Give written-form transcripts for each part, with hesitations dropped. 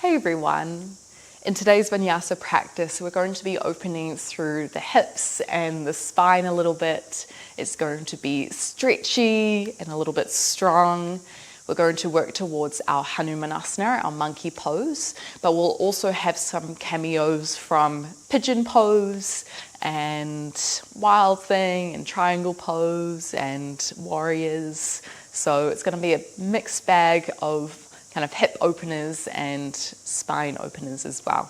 Hey everyone! In today's vinyasa practice, we're going to be opening through the hips and the spine a little bit. It's going to be stretchy and a little bit strong. We're going to work towards our Hanumanasana, our monkey pose, but we'll also have some cameos from pigeon pose and wild thing and triangle pose and warriors. So it's going to be a mixed bag of kind of hip openers and spine openers as well.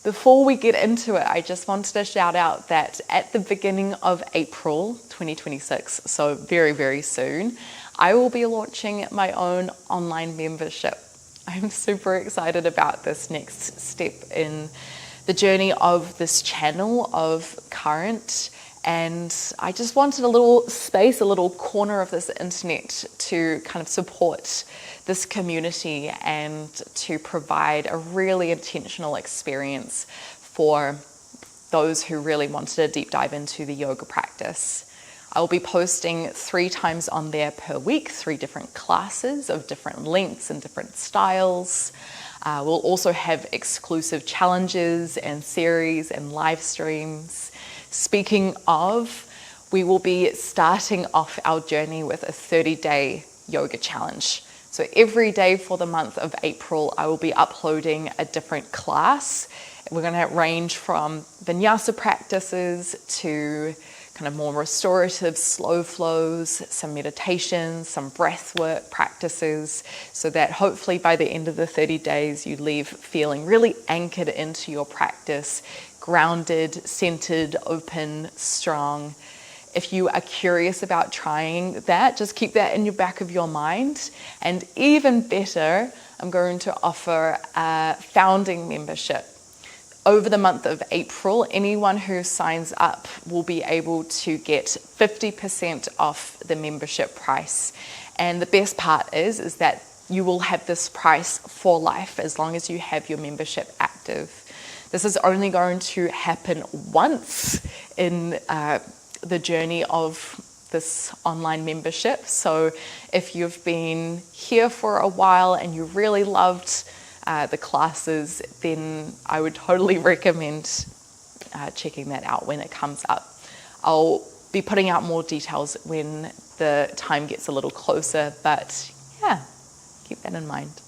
Before we get into it, I just wanted to shout out that at the beginning of April 2026, so very, very soon, I will be launching my own online membership. I'm super excited about this next step in the journey of this channel of Current. And I just wanted a little space, a little corner of this internet to kind of support this community and to provide a really intentional experience for those who really wanted a deep dive into the yoga practice. I will be posting 3 times on there per week, 3 different classes of different lengths and different styles. We'll also have exclusive challenges and series and live streams. Speaking of, we will be starting off our journey with a 30-day yoga challenge. So every day for the month of April, I will be uploading a different class. We're going to range from vinyasa practices to kind of more restorative slow flows, some meditations, some breath work practices, so that hopefully by the end of the 30 days, you leave feeling really anchored into your practice, grounded, centered, open, strong. If you are curious about trying that, just keep that in your back of your mind. And even better, I'm going to offer a founding membership. Over the month of April, anyone who signs up will be able to get 50% off the membership price. And the best part is that you will have this price for life as long as you have your membership active. This is only going to happen once in the journey of this online membership. So if you've been here for a while and you really loved the classes, then I would totally recommend checking that out when it comes up. I'll be putting out more details when the time gets a little closer, but yeah, keep that in mind.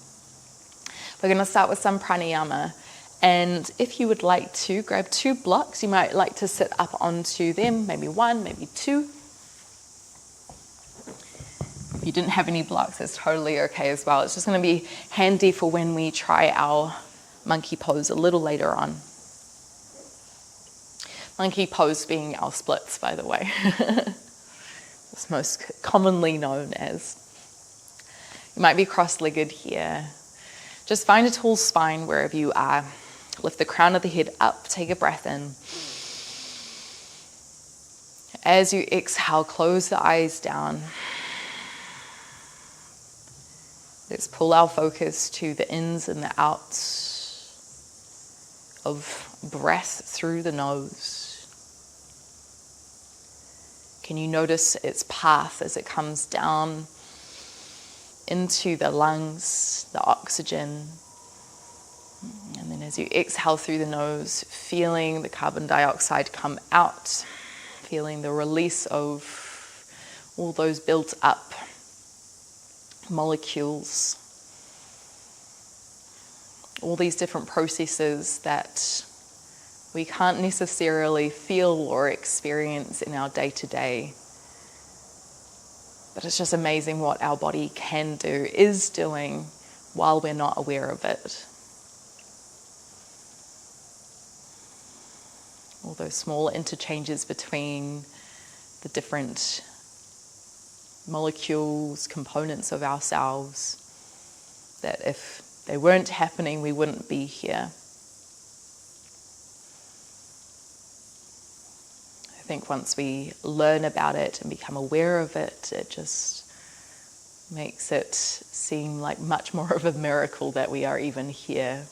We're going to start with some pranayama. And if you would like to grab 2 blocks, you might like to sit up onto them, maybe 1, maybe 2. If you didn't have any blocks, that's totally okay as well. It's just going to be handy for when we try our monkey pose a little later on. Monkey pose being our splits, by the way. It's most commonly known as. You might be cross-legged here. Just find a tall spine wherever you are. Lift the crown of the head up, take a breath in. As you exhale, close the eyes down. Let's pull our focus to the ins and the outs of breath through the nose. Can you notice its path as it comes down into the lungs, the oxygen? And then as you exhale through the nose, feeling the carbon dioxide come out, feeling the release of all those built up molecules, all these different processes that we can't necessarily feel or experience in our day-to-day. But it's just amazing what our body can do, is doing, while we're not aware of it. All those small interchanges between the different molecules, components of ourselves, that if they weren't happening, we wouldn't be here. I think once we learn about it and become aware of it, it just makes it seem like much more of a miracle that we are even here.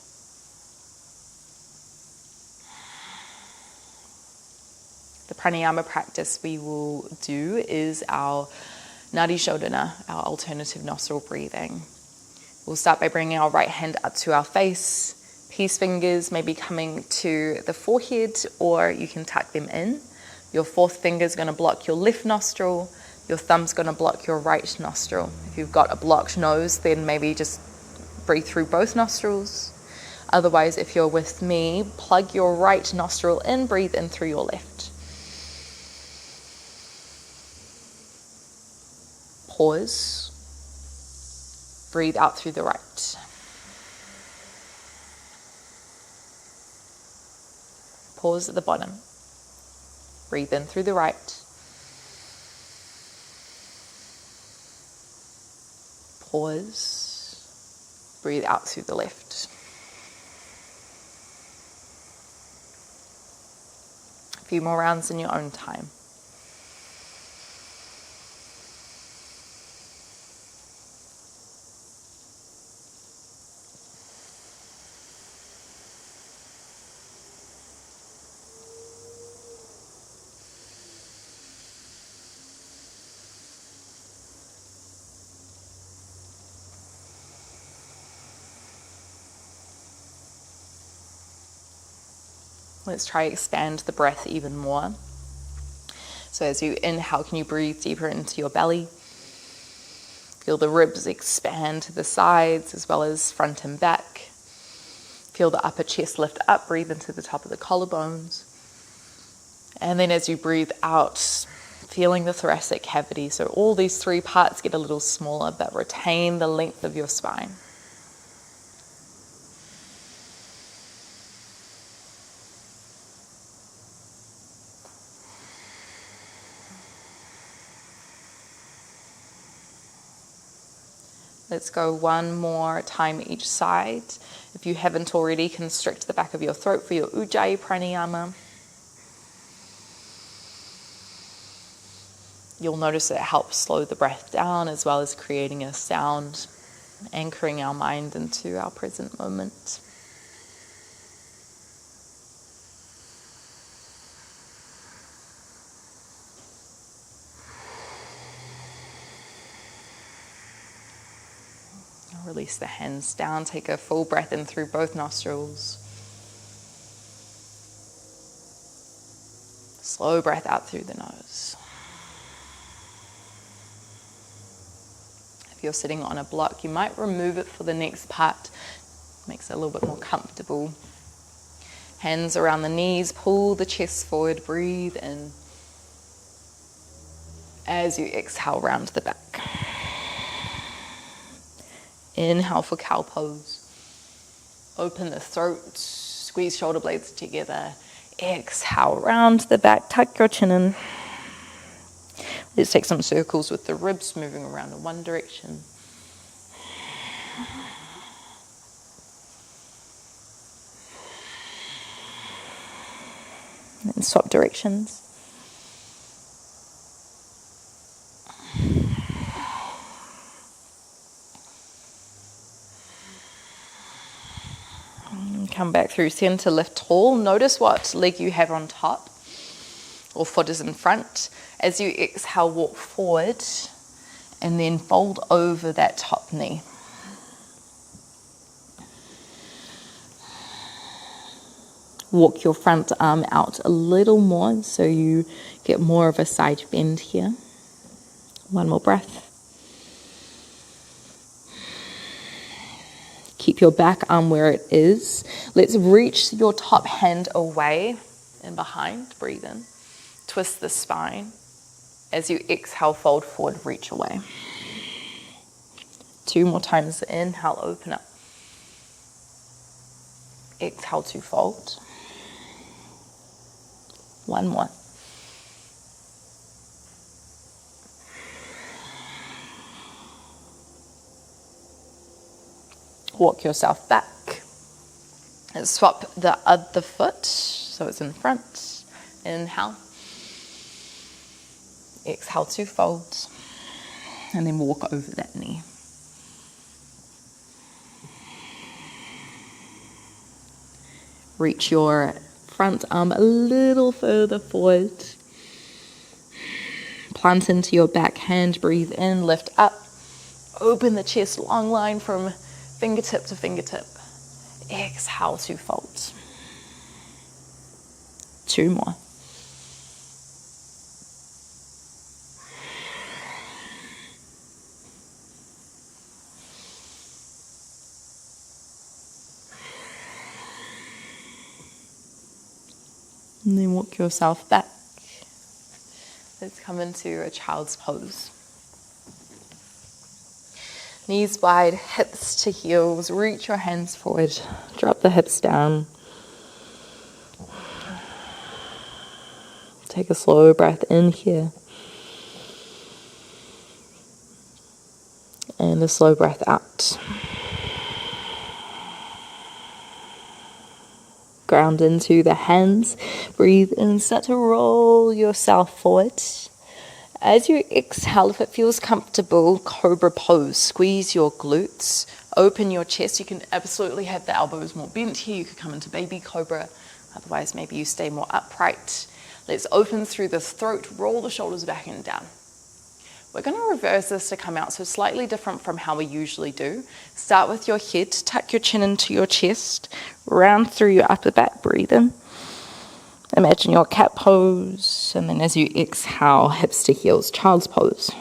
The pranayama practice we will do is our Nadi Shodhana, our alternative nostril breathing. We'll start by bringing our right hand up to our face. Peace fingers maybe coming to the forehead, or you can tuck them in. Your fourth finger is going to block your left nostril. Your thumb's going to block your right nostril. If you've got a blocked nose, then maybe just breathe through both nostrils. Otherwise, if you're with me, plug your right nostril in, breathe in through your left. Pause. Breathe out through the right. Pause at the bottom. Breathe in through the right. Pause. Breathe out through the left. A few more rounds in your own time. Let's try expand the breath even more. So as you inhale, can you breathe deeper into your belly? Feel the ribs expand to the sides as well as front and back. Feel the upper chest lift up, breathe into the top of the collarbones. And then as you breathe out, feeling the thoracic cavity. So all these three parts get a little smaller, but retain the length of your spine. Let's go one more time each side. If you haven't already, constrict the back of your throat for your Ujjayi Pranayama. You'll notice it helps slow the breath down as well as creating a sound, anchoring our mind into our present moment. Release the hands down. Take a full breath in through both nostrils. Slow breath out through the nose. If you're sitting on a block, you might remove it for the next part. Makes it a little bit more comfortable. Hands around the knees. Pull the chest forward. Breathe in. As you exhale, round the back. Inhale for cow pose. Open the throat, squeeze shoulder blades together. Exhale, round the back, tuck your chin in. Let's take some circles with the ribs moving around in one direction. And swap directions. Come back through center, lift tall. Notice what leg you have on top or foot is in front. As you exhale, walk forward and then fold over that top knee. Walk your front arm out a little more so you get more of a side bend here. One more breath. Keep your back arm where it is. Let's reach your top hand away and behind. Breathe in. Twist the spine. As you exhale, fold forward, reach away. 2 more times. Inhale, open up. Exhale to fold. 1 more. Walk yourself back. And swap the other foot so it's in front. Inhale. Exhale to fold. And then walk over that knee. Reach your front arm a little further forward. Plant into your back hand. Breathe in, lift up. Open the chest, long line from fingertip to fingertip. Exhale to fold. 2 more. And then walk yourself back. Let's come into a child's pose. Knees wide, hips to heels. Reach your hands forward. Drop the hips down. Take a slow breath in here. And a slow breath out. Ground into the hands. Breathe in. Start to roll yourself forward. As you exhale, if it feels comfortable, cobra pose. Squeeze your glutes. Open your chest. You can absolutely have the elbows more bent here. You could come into baby cobra. Otherwise, maybe you stay more upright. Let's open through the throat. Roll the shoulders back and down. We're going to reverse this to come out, so slightly different from how we usually do. Start with your head. Tuck your chin into your chest. Round through your upper back. Breathe in. Imagine your cat pose, and then as you exhale, hips to heels, child's pose.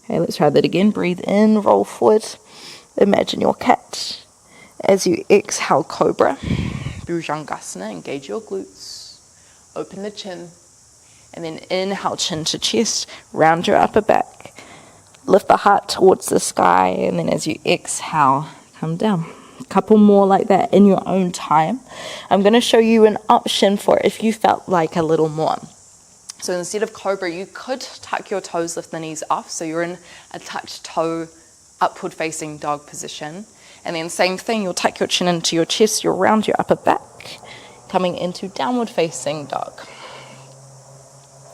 Okay, let's try that again. Breathe in, roll forward. Imagine your cat. As you exhale, cobra. Bhujangasana, engage your glutes. Open the chin. And then inhale, chin to chest. Round your upper back. Lift the heart towards the sky, and then as you exhale, come down. Couple more like that in your own time. I'm going to show you an option for if you felt like a little more. So instead of cobra, you could tuck your toes, lift the knees off. So you're in a tucked toe, upward facing dog position. And then same thing, you'll tuck your chin into your chest, you'll round your upper back, coming into downward facing dog.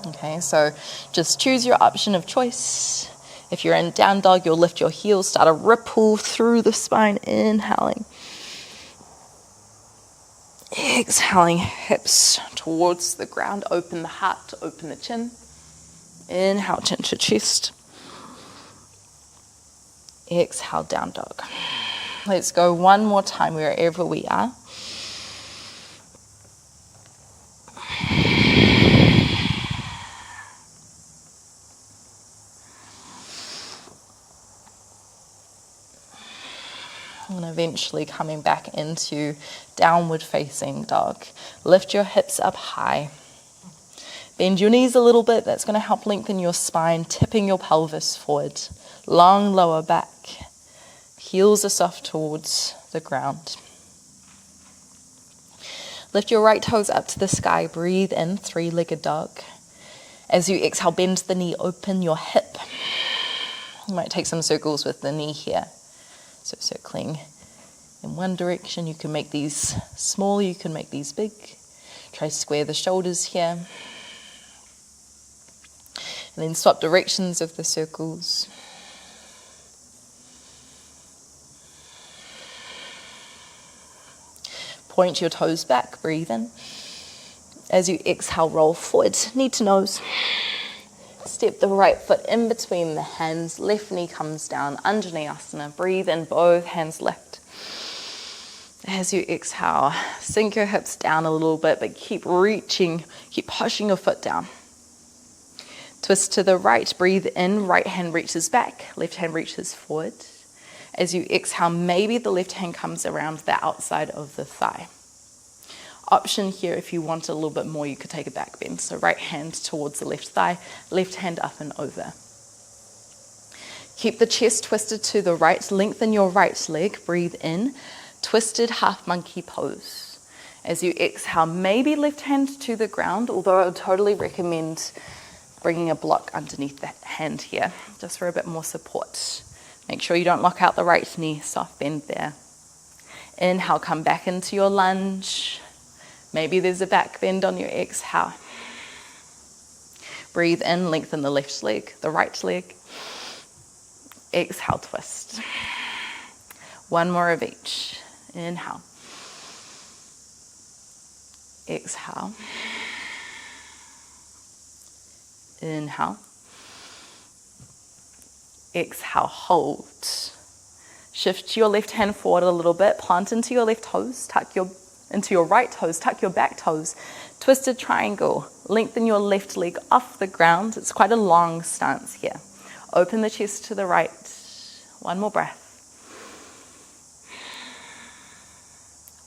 Okay, so just choose your option of choice. If you're in down dog, you'll lift your heels, start a ripple through the spine, inhaling. Exhaling, hips towards the ground, open the heart, open the chin. Inhale, chin to chest. Exhale, down dog. Let's go one more time wherever we are. And eventually coming back into downward facing dog. Lift your hips up high. Bend your knees a little bit. That's going to help lengthen your spine, tipping your pelvis forward. Long lower back. Heels are soft towards the ground. Lift your right toes up to the sky. Breathe in, three-legged dog. As you exhale, bend the knee, open your hip. You might take some circles with the knee here. So circling in one direction, you can make these small, you can make these big. Try to square the shoulders here. And then swap directions of the circles. Point your toes back, breathe in. As you exhale, roll forward, knee to nose. Step the right foot in between the hands, left knee comes down, Anjaneyasana. Breathe in, both hands lift. As you exhale, sink your hips down a little bit, but keep reaching, keep pushing your foot down. Twist to the right, breathe in, right hand reaches back, left hand reaches forward. As you exhale, maybe the left hand comes around the outside of the thigh. Option here, if you want a little bit more, you could take a back bend. So right hand towards the left thigh, left hand up and over. Keep the chest twisted to the right, lengthen your right leg, breathe in, twisted half monkey pose. As you exhale, maybe left hand to the ground, although I would totally recommend bringing a block underneath that hand here, just for a bit more support. Make sure you don't lock out the right knee, soft bend there. Inhale, come back into your lunge. Maybe there's a back bend on your exhale. Breathe in, lengthen the left leg, the right leg. Exhale, twist. One more of each. Inhale. Exhale. Inhale. Exhale, hold. Shift your left hand forward a little bit, plant into your left toes, into your right toes, tuck your back toes, twisted triangle, lengthen your left leg off the ground. It's quite a long stance here. Open the chest to the right. One more breath.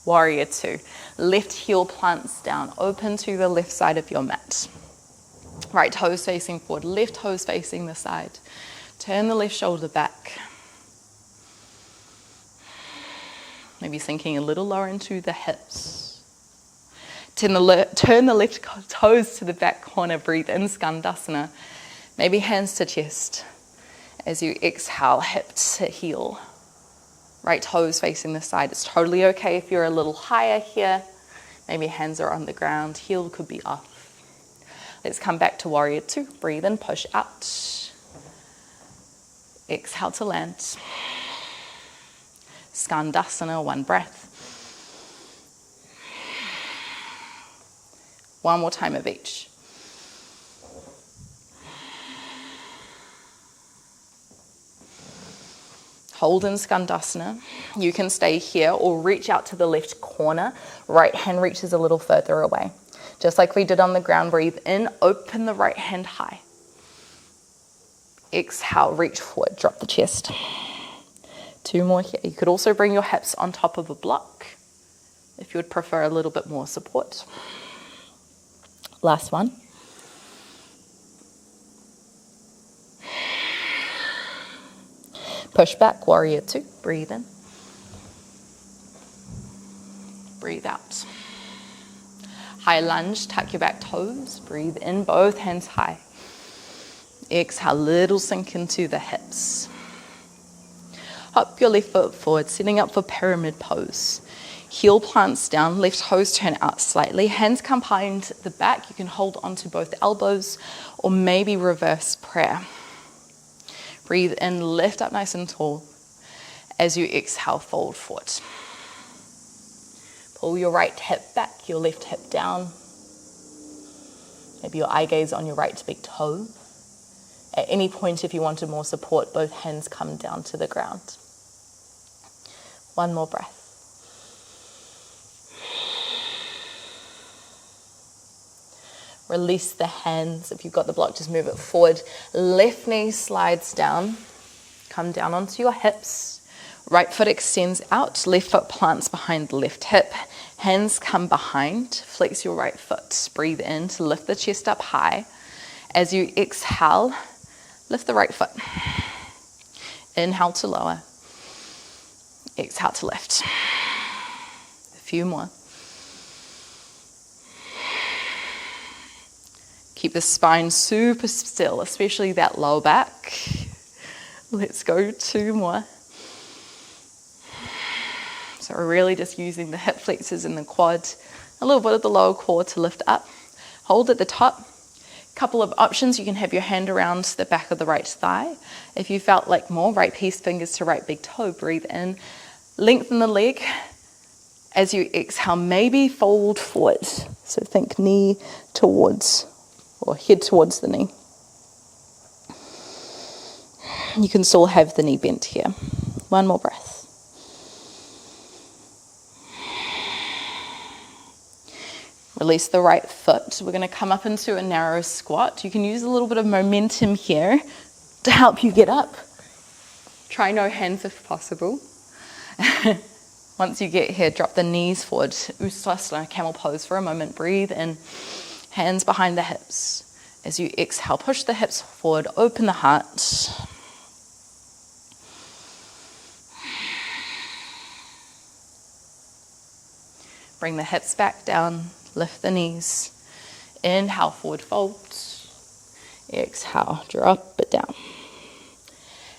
Warrior two. Left heel plants down, open to the left side of your mat. Right toes facing forward, left toes facing the side. Turn the left shoulder back. Maybe sinking a little lower into the hips. Turn the left toes to the back corner, breathe in, Skandasana. Maybe hands to chest. As you exhale, hip to heel. Right toes facing the side. It's totally okay if you're a little higher here. Maybe hands are on the ground, heel could be off. Let's come back to warrior two. Breathe in, push out. Exhale to land. Skandasana, one breath. One more time of each. Hold in Skandasana. You can stay here or reach out to the left corner. Right hand reaches a little further away. Just like we did on the ground, breathe in, open the right hand high. Exhale, reach forward, drop the chest. Two more here. You could also bring your hips on top of a block if you would prefer a little bit more support. Last one. Push back, warrior two. Breathe in. Breathe out. High lunge, tuck your back toes. Breathe in, both hands high. Exhale, little sink into the hips. Hop your left foot forward, setting up for pyramid pose. Heel plants down, left toes turn out slightly. Hands come behind the back. You can hold onto both elbows or maybe reverse prayer. Breathe in, lift up nice and tall. As you exhale, fold forward. Pull your right hip back, your left hip down. Maybe your eye gaze on your right big toe. At any point, if you wanted more support, both hands come down to the ground. One more breath. Release the hands. If you've got the block, just move it forward. Left knee slides down. Come down onto your hips. Right foot extends out. Left foot plants behind the left hip. Hands come behind. Flex your right foot. Breathe in to lift the chest up high. As you exhale, lift the right foot. Inhale to lower. Exhale to lift. A few more. Keep the spine super still, especially that low back. Let's go two more. So we're really just using the hip flexors and the quad, a little bit of the lower core to lift up. Hold at the top. Couple of options. You can have your hand around the back of the right thigh. If you felt like more, right piece fingers to right big toe. Breathe in. Lengthen the leg. As you exhale, maybe fold forward. So think knee towards or head towards the knee. You can still have the knee bent here. One more breath. Release the right foot. We're going to come up into a narrow squat. You can use a little bit of momentum here to help you get up. Try no hands if possible. Once you get here, drop the knees forward. Uttanasana, camel pose for a moment. Breathe in. Hands behind the hips. As you exhale, push the hips forward, open the heart. Bring the hips back down, lift the knees. Inhale, forward fold. Exhale, drop it down.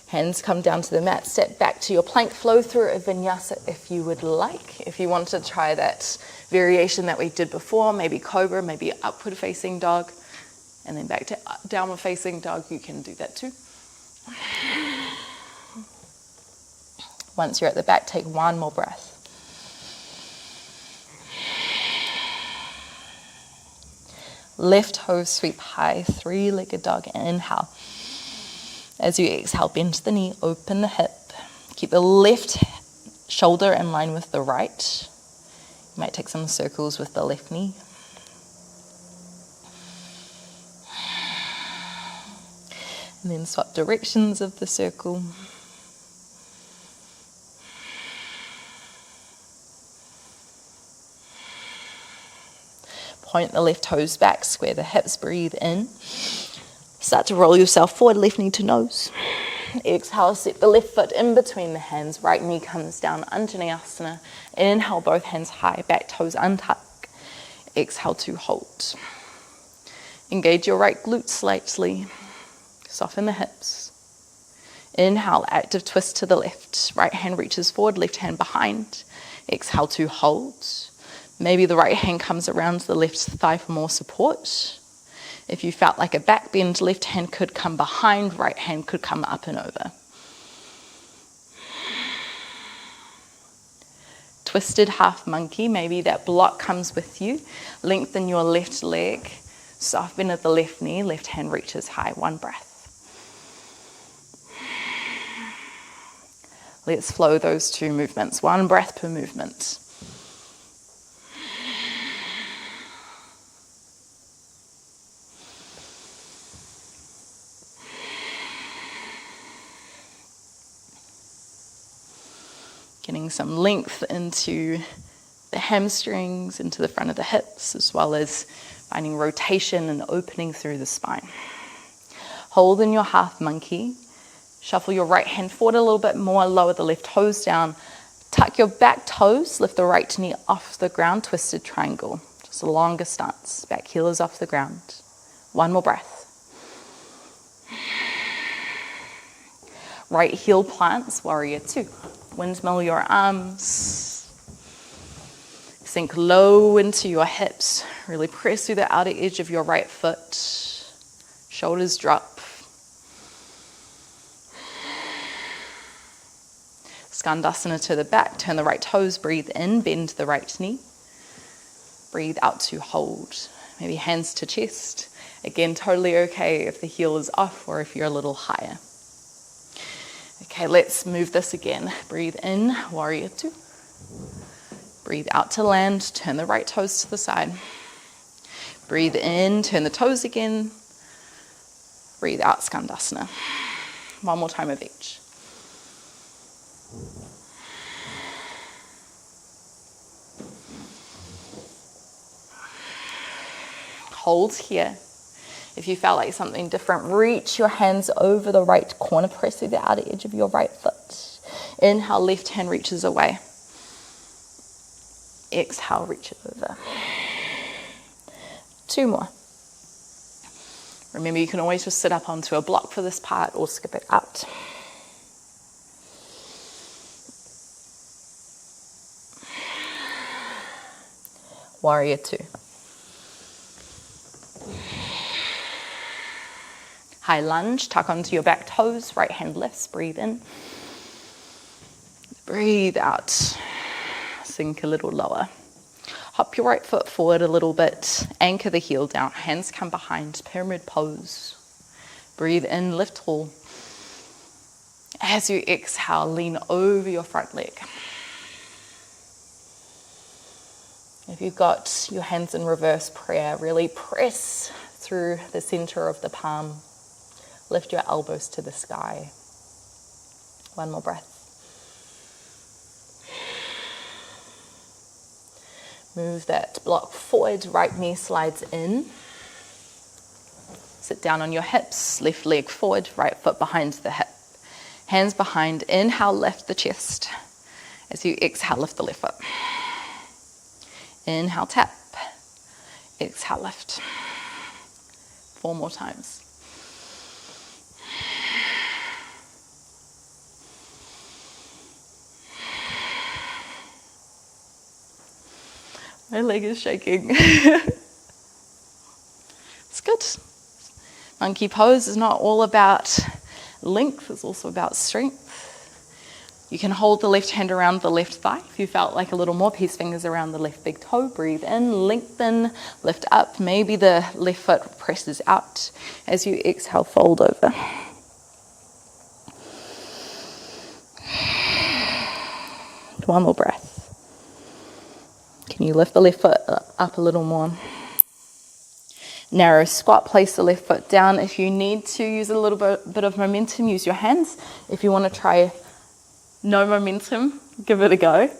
Hands come down to the mat, step back to your plank, flow through a vinyasa if you would like. If you want to try that variation that we did before, maybe cobra, maybe upward facing dog, and then back to downward facing dog, you can do that too. Once you're at the back, take one more breath. Left toe sweep high, three-legged dog, inhale. As you exhale, bend the knee, open the hip. Keep the left shoulder in line with the right. You might take some circles with the left knee. And then swap directions of the circle. Point the left toes back, square the hips, breathe in. Start to roll yourself forward, left knee to nose. Exhale, set the left foot in between the hands, right knee comes down, Anjaneyasana. Inhale, both hands high, back toes untuck. Exhale to hold. Engage your right glute slightly. Soften the hips. Inhale, active twist to the left. Right hand reaches forward, left hand behind. Exhale to hold. Maybe the right hand comes around the left thigh for more support. If you felt like a back bend, left hand could come behind, right hand could come up and over. Twisted half monkey, maybe that block comes with you. Lengthen your left leg. Soft bend at the left knee, left hand reaches high. One breath. Let's flow those two movements. One breath per movement. Getting some length into the hamstrings, into the front of the hips, as well as finding rotation and opening through the spine. Hold in your half monkey. Shuffle your right hand forward a little bit more, lower the left toes down. Tuck your back toes, lift the right knee off the ground, twisted triangle. Just a longer stance, back heel is off the ground. One more breath. Right heel plants, warrior two. Windmill your arms. Sink low into your hips. Really press through the outer edge of your right foot. Shoulders drop. Skandasana to the back, turn the right toes, breathe in, bend the right knee. Breathe out to hold. Maybe hands to chest. Again, totally okay if the heel is off or if you're a little higher. Okay, let's move this again. Breathe in, warrior two. Breathe out to land, turn the right toes to the side. Breathe in, turn the toes again. Breathe out, Skandasana. One more time of each. Hold here. If you felt like something different, reach your hands over the right corner, press through the outer edge of your right foot. Inhale, left hand reaches away. Exhale, reach it over. Two more. Remember, you can always just sit up onto a block for this part or skip it out. Warrior two. High lunge, tuck onto your back toes, right hand lifts, breathe in. Breathe out, sink a little lower. Hop your right foot forward a little bit, anchor the heel down, hands come behind, pyramid pose. Breathe in, lift tall. As you exhale, lean over your front leg. If you've got your hands in reverse prayer, really press through the center of the palm. Lift your elbows to the sky. One more breath. Move that block forward, right knee slides in. Sit down on your hips, left leg forward, right foot behind the hip. Hands behind, inhale, lift the chest. As you exhale, lift the left foot. Inhale, tap. Exhale, lift. 4 more times. My leg is shaking. It's good. Monkey pose is not all about length, it's also about strength. You can hold the left hand around the left thigh. If you felt like a little more, peace fingers around the left big toe. Breathe in, lengthen, lift up. Maybe the left foot presses out. As you exhale, fold over. One more breath. Can you lift the left foot up a little more? Narrow squat, place the left foot down. If you need to use a little bit of momentum, use your hands. If you want to try no momentum, give it a go.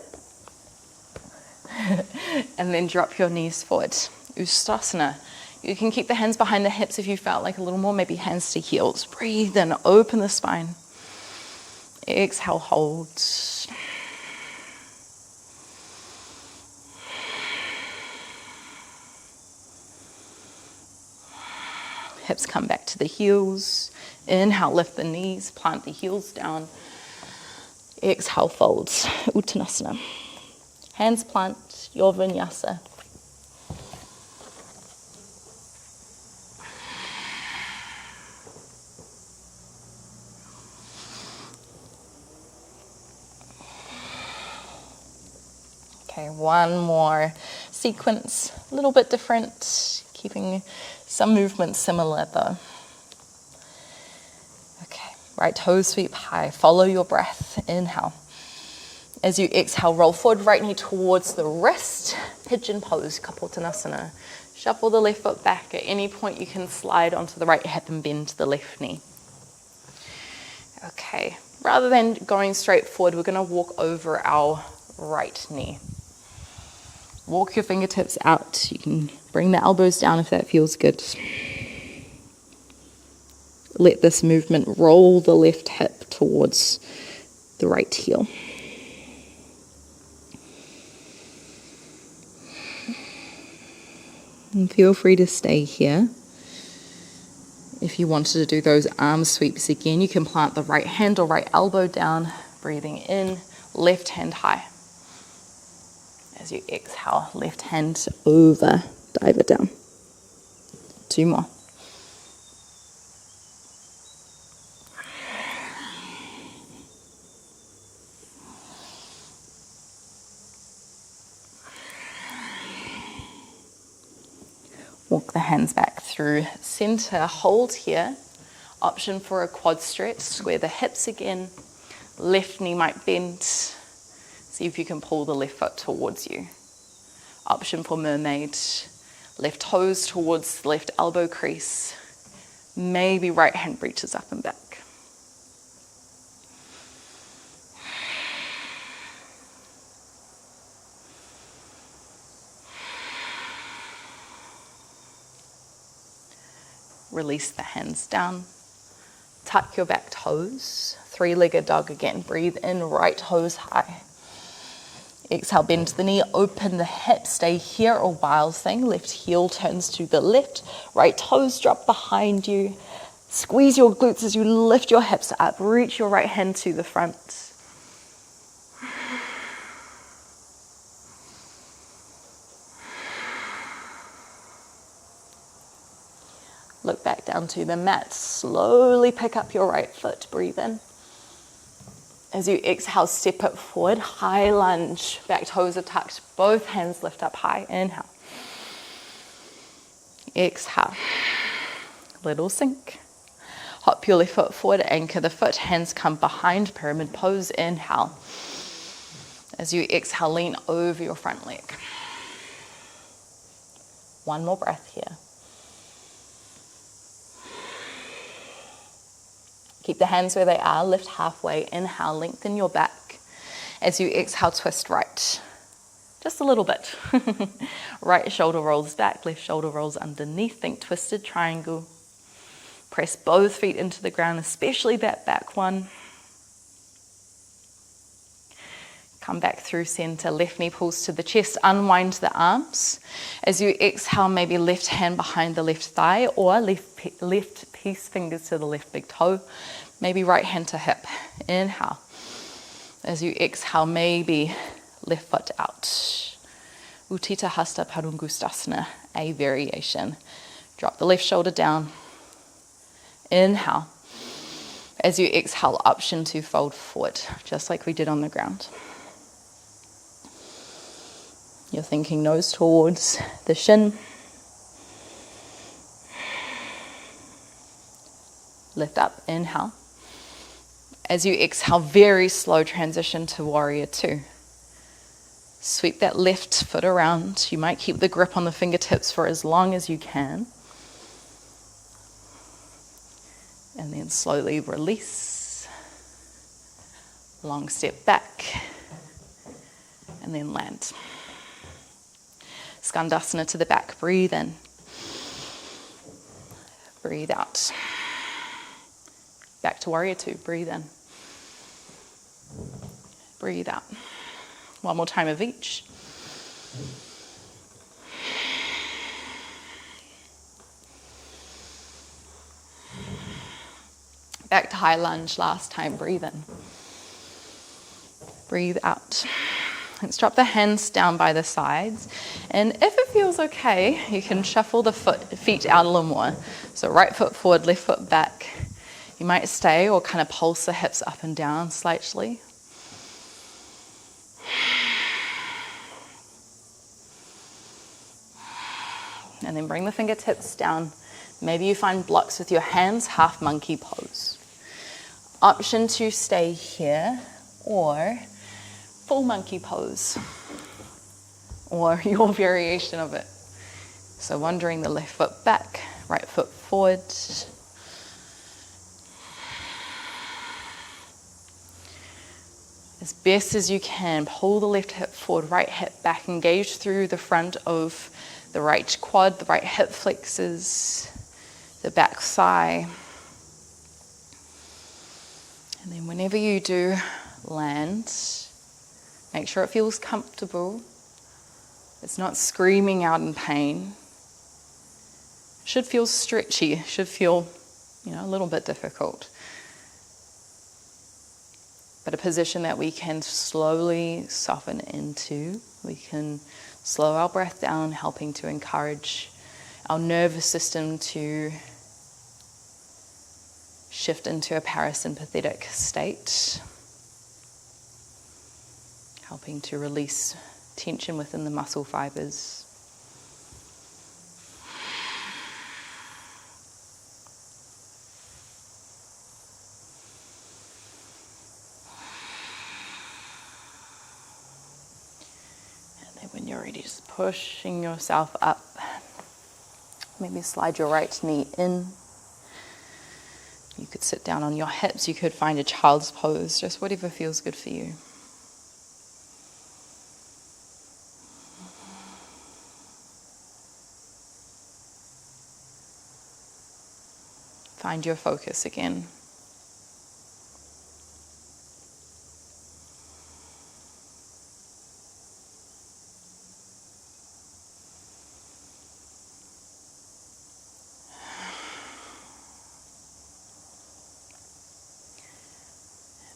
And then drop your knees forward. Uttanasana. You can keep the hands behind the hips if you felt like a little more, maybe hands to heels. Breathe in, open the spine. Exhale, hold. Hips come back to the heels. Inhale, lift the knees, plant the heels down. Exhale, fold. Uttanasana. Hands plant, your vinyasa. Okay, one more sequence, a little bit different, keeping some movement similar though. Okay, right toes sweep high, follow your breath, inhale. As you exhale, roll forward, right knee towards the wrist, pigeon pose, Kapotanasana. Shuffle the left foot back. At any point you can slide onto the right hip and bend the left knee. Okay, rather than going straight forward, we're going to walk over our right knee. Walk your fingertips out. You can bring the elbows down if that feels good. Let this movement roll the left hip towards the right heel. And feel free to stay here. If you wanted to do those arm sweeps again, you can plant the right hand or right elbow down, breathing in, left hand high. As you exhale, left hand over, dive it down. 2 more. Walk the hands back through center, hold here. Option for a quad stretch, square the hips again. Left knee might bend. See if you can pull the left foot towards you. Option for mermaid, left toes towards the left elbow crease. Maybe right hand reaches up and back. Release the hands down. Tuck your back toes. 3-legged dog again. Breathe in, right toes high. Exhale, bend the knee, open the hip. Stay here, a wild thing. Left heel turns to the left. Right toes drop behind you. Squeeze your glutes as you lift your hips up. Reach your right hand to the front. Look back down to the mat. Slowly pick up your right foot. Breathe in. As you exhale, step it forward. High lunge. Back toes are tucked. Both hands lift up high. Inhale. Exhale. Little sink. Hop your left foot forward. Anchor the foot. Hands come behind. Pyramid pose. Inhale. As you exhale, lean over your front leg. One more breath here. Keep the hands where they are, lift halfway, inhale, lengthen your back. As you exhale, twist right. Just a little bit. Right shoulder rolls back, left shoulder rolls underneath. Think twisted triangle. Press both feet into the ground, especially that back one. Come back through center, left knee pulls to the chest, unwind the arms. As you exhale, maybe left hand behind the left thigh or left peace fingers to the left big toe. Maybe right hand to hip. Inhale. As you exhale, maybe left foot out. Utthita Hasta Padangusthasana, a variation. Drop the left shoulder down. Inhale. As you exhale, option to fold forward, just like we did on the ground. You're thinking nose towards the shin. Lift up, inhale. As you exhale, very slow transition to warrior 2. Sweep that left foot around. You might keep the grip on the fingertips for as long as you can. And then slowly release. Long step back. And then land. Skandasana to the back. Breathe in. Breathe out. Back to warrior two. Breathe in. Breathe out. One more time of each. Back to high lunge last time. Breathe in. Breathe out. Let's drop the hands down by the sides. And if it feels okay, you can shuffle the feet out a little more. So right foot forward, left foot back. You might stay or kind of pulse the hips up and down slightly. And then bring the fingertips down. Maybe you find blocks with your hands, half monkey pose. Option to stay here or full monkey pose, or your variation of it. So wandering the left foot back, right foot forward. As best as you can, pull the left hip forward, right hip back, engage through the front of the right quad, the right hip flexors, the back thigh. And then whenever you do land, make sure it feels comfortable. It's not screaming out in pain. It should feel stretchy. It should feel, a little bit difficult. But a position that we can slowly soften into. We can slow our breath down, helping to encourage our nervous system to shift into a parasympathetic state, helping to release tension within the muscle fibers. And then when you're ready, just pushing yourself up. Maybe slide your right knee in. You could sit down on your hips. You could find a child's pose, just whatever feels good for you. Find your focus again.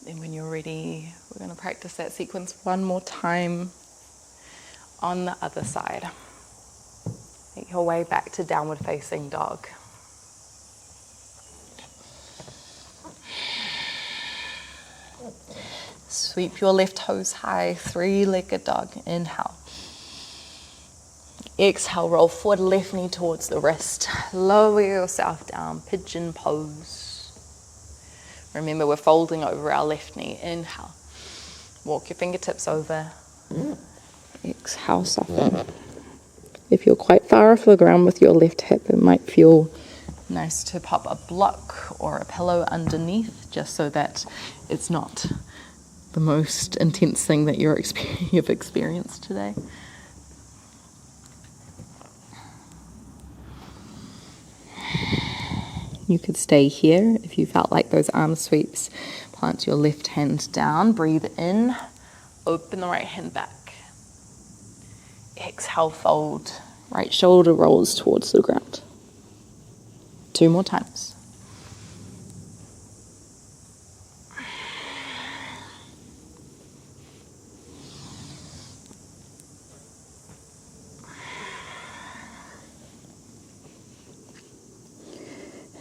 Then when you're ready, we're going to practice that sequence one more time on the other side. Make your way back to downward facing dog. Sweep your left toes high, three-legged dog. Inhale. Exhale, roll forward, left knee towards the wrist. Lower yourself down, pigeon pose. Remember, we're folding over our left knee. Inhale. Walk your fingertips over. Exhale, soften. If you're quite far off the ground with your left hip, it might feel nice to pop a block or a pillow underneath, just so that it's not the most intense thing that you've experienced today. You could stay here if you felt like those arm sweeps. Plant your left hand down, breathe in, open the right hand back. Exhale, fold, right shoulder rolls towards the ground. 2 more times.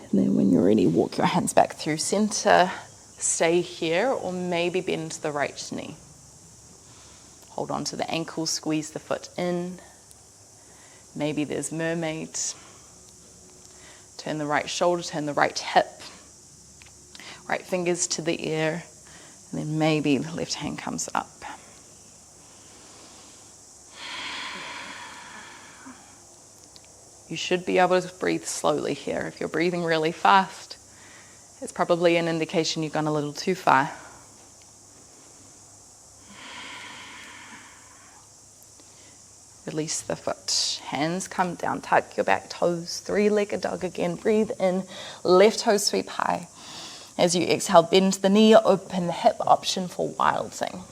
And then when you're ready, walk your hands back through center. Stay here or maybe bend the right knee. Hold on to the ankle, squeeze the foot in. Maybe there's mermaid. Turn the right shoulder, turn the right hip. Right fingers to the ear. And then maybe the left hand comes up. You should be able to breathe slowly here. If you're breathing really fast, it's probably an indication you've gone a little too far. Release the foot. Hands come down. Tuck your back toes. Three-legged dog again. Breathe in. Left toes sweep high. As you exhale, bend the knee, open the hip. Option for wild thing.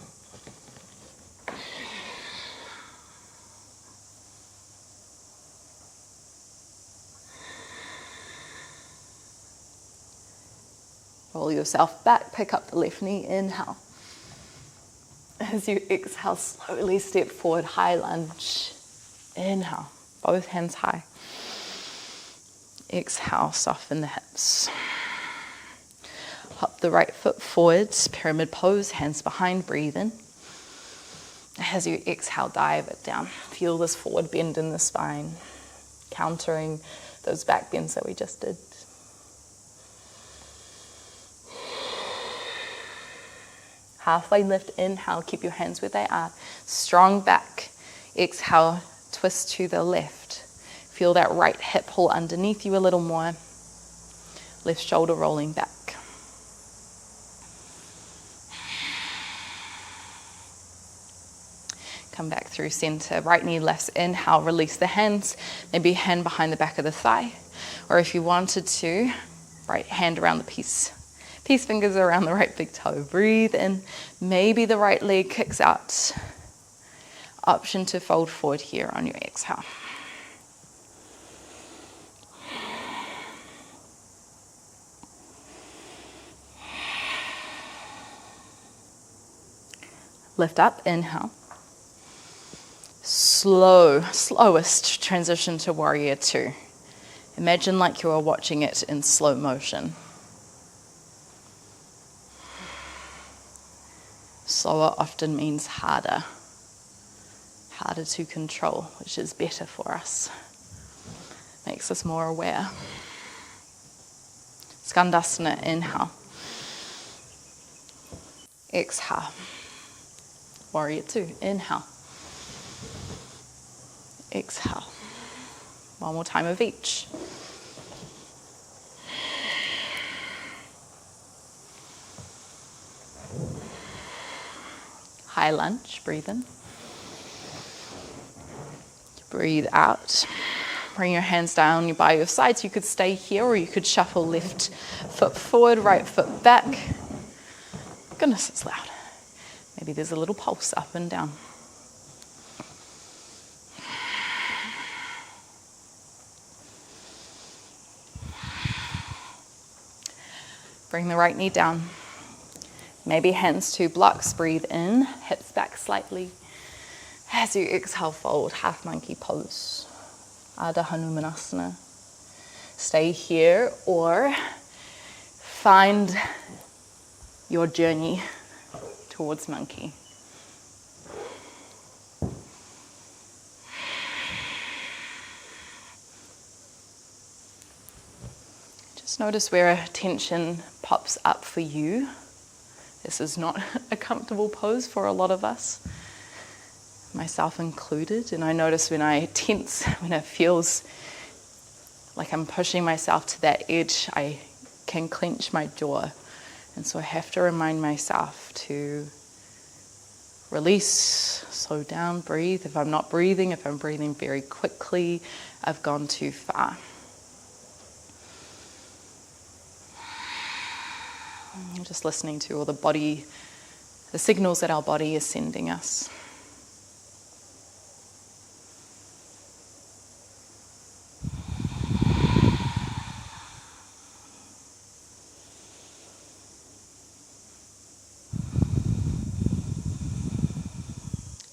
Roll yourself back. Pick up the left knee. Inhale. As you exhale, slowly step forward, high lunge. Inhale, both hands high. Exhale, soften the hips. Hop the right foot forwards, pyramid pose, hands behind, breathe in. As you exhale, dive it down. Feel this forward bend in the spine, countering those back bends that we just did. Halfway lift, inhale, keep your hands where they are. Strong back. Exhale, twist to the left. Feel that right hip pull underneath you a little more. Left shoulder rolling back. Come back through center. Right knee lifts, inhale, release the hands. Maybe hand behind the back of the thigh. Or if you wanted to, right hand around the peace fingers around the right big toe. Breathe in. Maybe the right leg kicks out. Option to fold forward here on your exhale. Lift up, inhale. Slowest transition to warrior two. Imagine like you are watching it in slow motion. Slower often means harder to control, which is better for us. Makes us more aware. Skandasana, inhale. Exhale. Warrior two, inhale. Exhale. One more time of each. High lunge, breathe in. Breathe out. Bring your hands down by your sides. You could stay here or you could shuffle left foot forward, right foot back. Goodness, it's loud. Maybe there's a little pulse up and down. Bring the right knee down. Maybe hands to blocks, breathe in, hips back slightly. As you exhale, fold, half monkey pose, Adha Hanumanasana. Stay here or find your journey towards monkey. Just notice where tension pops up for you. This is not a comfortable pose for a lot of us, myself included. And I notice when I tense, when it feels like I'm pushing myself to that edge, I can clench my jaw. And so I have to remind myself to release, slow down, breathe. If I'm not breathing, if I'm breathing very quickly, I've gone too far. Just listening to all the signals that our body is sending us.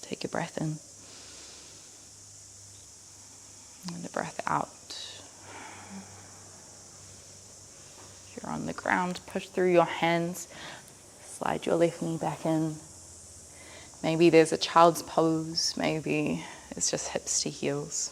Take a breath in and a breath out. If you're on the ground, push through your hands, slide your left knee back in. Maybe there's a child's pose, maybe it's just hips to heels.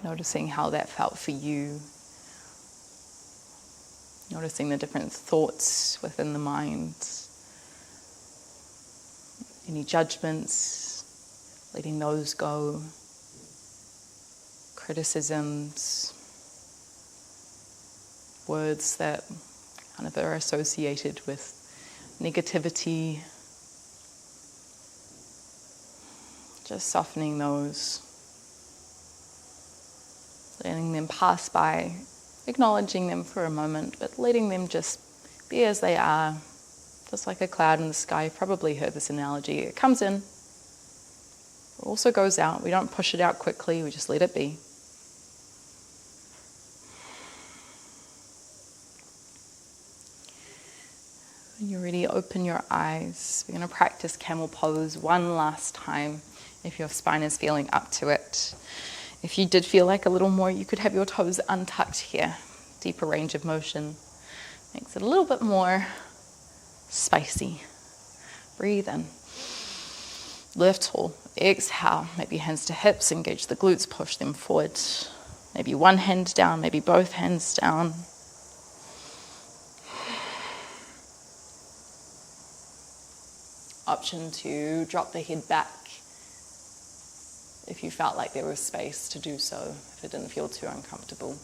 Noticing how that felt for you. Noticing the different thoughts within the mind. Any judgments, letting those go. Criticisms, words that kind of are associated with negativity. Just softening those. Letting them pass by, acknowledging them for a moment, but letting them just be as they are, just like a cloud in the sky. You've probably heard this analogy. It comes in, it also goes out. We don't push it out quickly, we just let it be. When you're ready, open your eyes. We're going to practice camel pose one last time if your spine is feeling up to it. If you did feel like a little more, you could have your toes untucked here. Deeper range of motion. Makes it a little bit more spicy. Breathe in. Lift tall. Exhale. Maybe hands to hips. Engage the glutes. Push them forward. Maybe one hand down. Maybe both hands down. Option to drop the head back if you felt like there was space to do so, if it didn't feel too uncomfortable.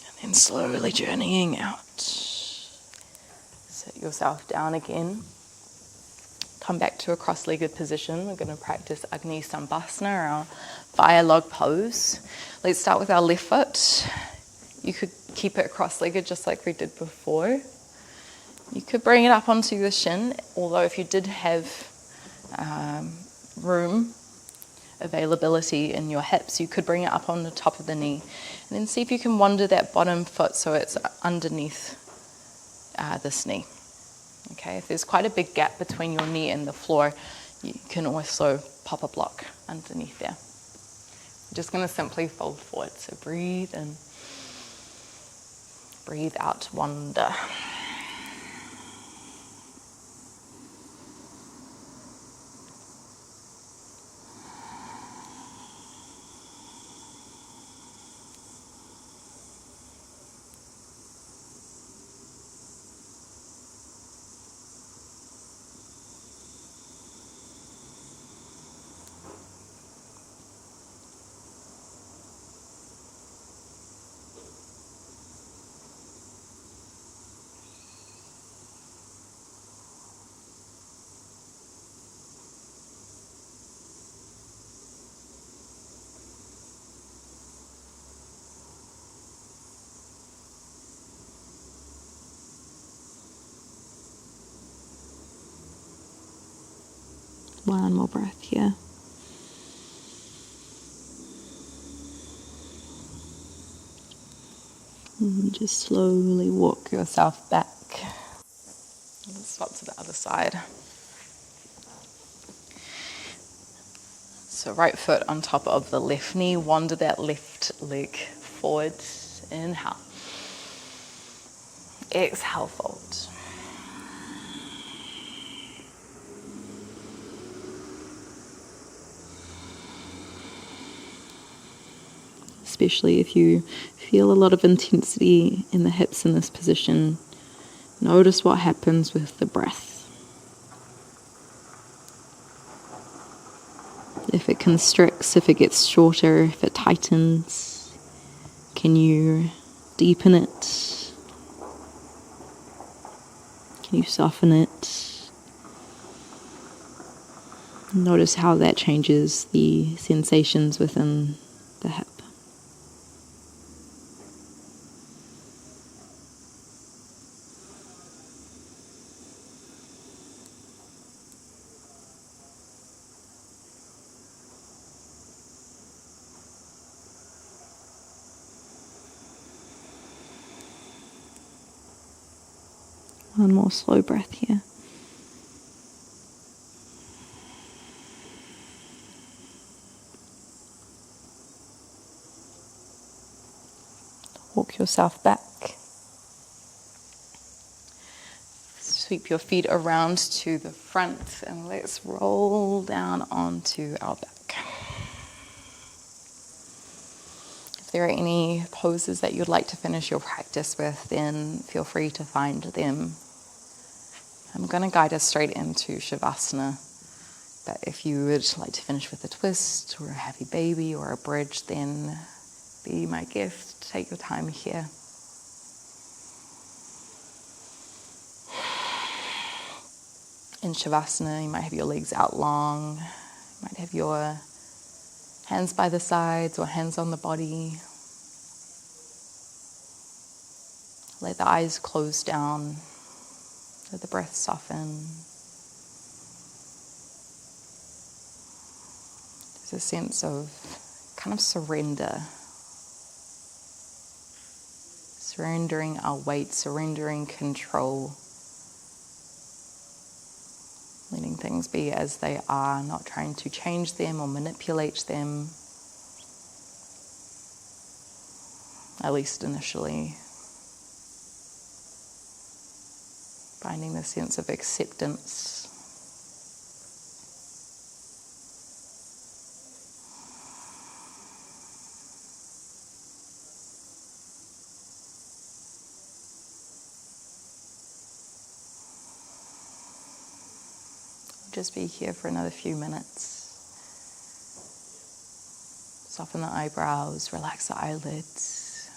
And then slowly journeying out. Sit yourself down again. Come back to a cross-legged position. We're going to practice Agni Sambhasana, our fire log pose. Let's start with our left foot. You could keep it cross-legged just like we did before. You could bring it up onto the shin, although if you did have room, availability in your hips, you could bring it up on the top of the knee. And then see if you can wander that bottom foot so it's underneath this knee. Okay, if there's quite a big gap between your knee and the floor, you can also pop a block underneath there. I'm just going to simply fold forward. So breathe in, breathe out, wander. One more breath here. And just slowly walk yourself back. Let's swap to the other side. So right foot on top of the left knee, wander that left leg forward. Inhale. Exhale, fold. Especially if you feel a lot of intensity in the hips in this position, notice what happens with the breath. If it constricts, if it gets shorter, if it tightens, can you deepen it? Can you soften it? Notice how that changes the sensations within the hip. One more slow breath here. Walk yourself back. Sweep your feet around to the front and let's roll down onto our back. If there are any poses that you'd like to finish your practice with, then feel free to find them. I'm going to guide us straight into Savasana, but if you would like to finish with a twist or a happy baby or a bridge, then be my guest. Take your time here. In Savasana, you might have your legs out long, you might have your hands by the sides or hands on the body. Let the eyes close down, let the breath soften. There's a sense of kind of surrender. Surrendering our weight, surrendering control. Letting things be as they are, not trying to change them or manipulate them. At least initially. Finding the sense of acceptance. Just be here for another few minutes. Soften the eyebrows, relax the eyelids.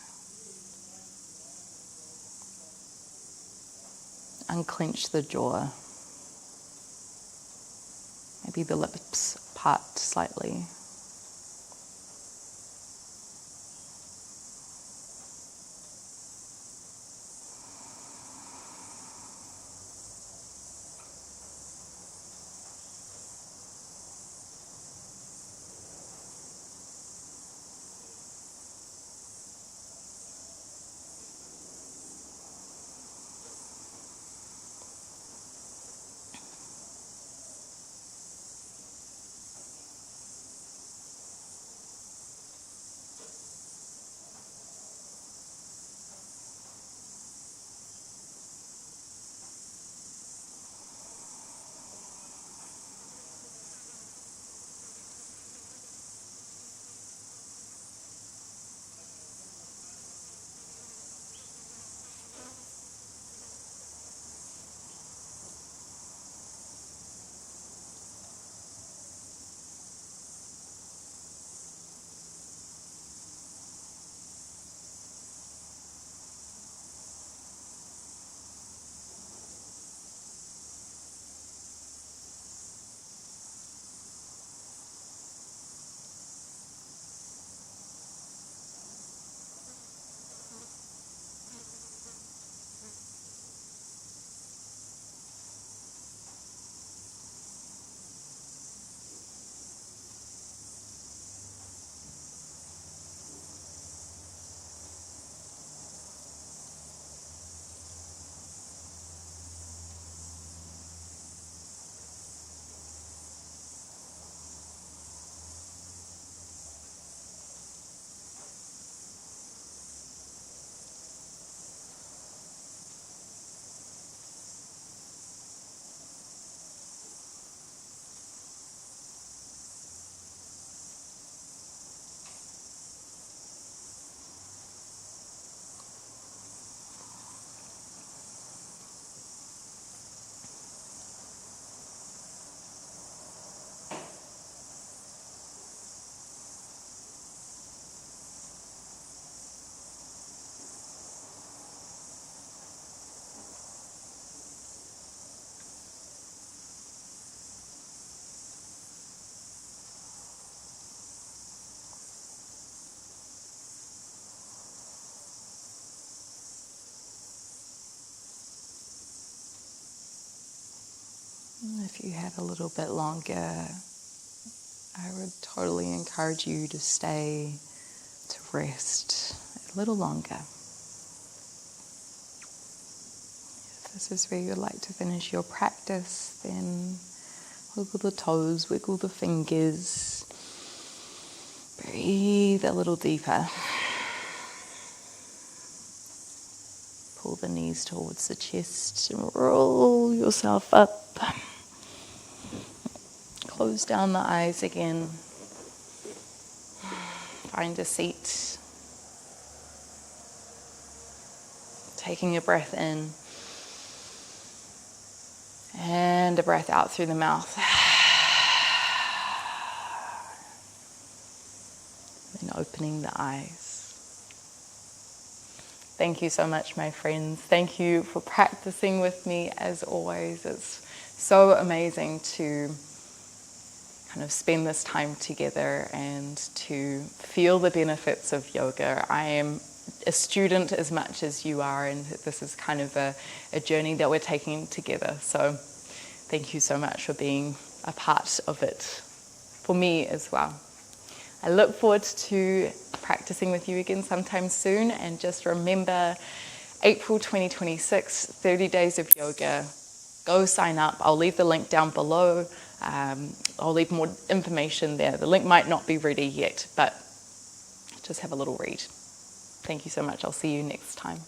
Unclench the jaw. Maybe the lips part slightly. If you had a little bit longer, I would totally encourage you to stay, to rest a little longer. If this is where you'd like to finish your practice, then wiggle the toes, wiggle the fingers, breathe a little deeper. Pull the knees towards the chest and roll yourself up. Close down the eyes again. Find a seat. Taking a breath in. And a breath out through the mouth. And opening the eyes. Thank you so much, my friends. Thank you for practicing with me as always. It's so amazing to kind of spend this time together and to feel the benefits of yoga. I am a student as much as you are, and this is kind of a journey that we're taking together. So thank you so much for being a part of it for me as well. I look forward to practicing with you again sometime soon, and just remember, April 2026, 30 days of yoga. Go sign up. I'll leave the link down below. I'll leave more information there. The link might not be ready yet, but just have a little read. Thank you so much. I'll see you next time.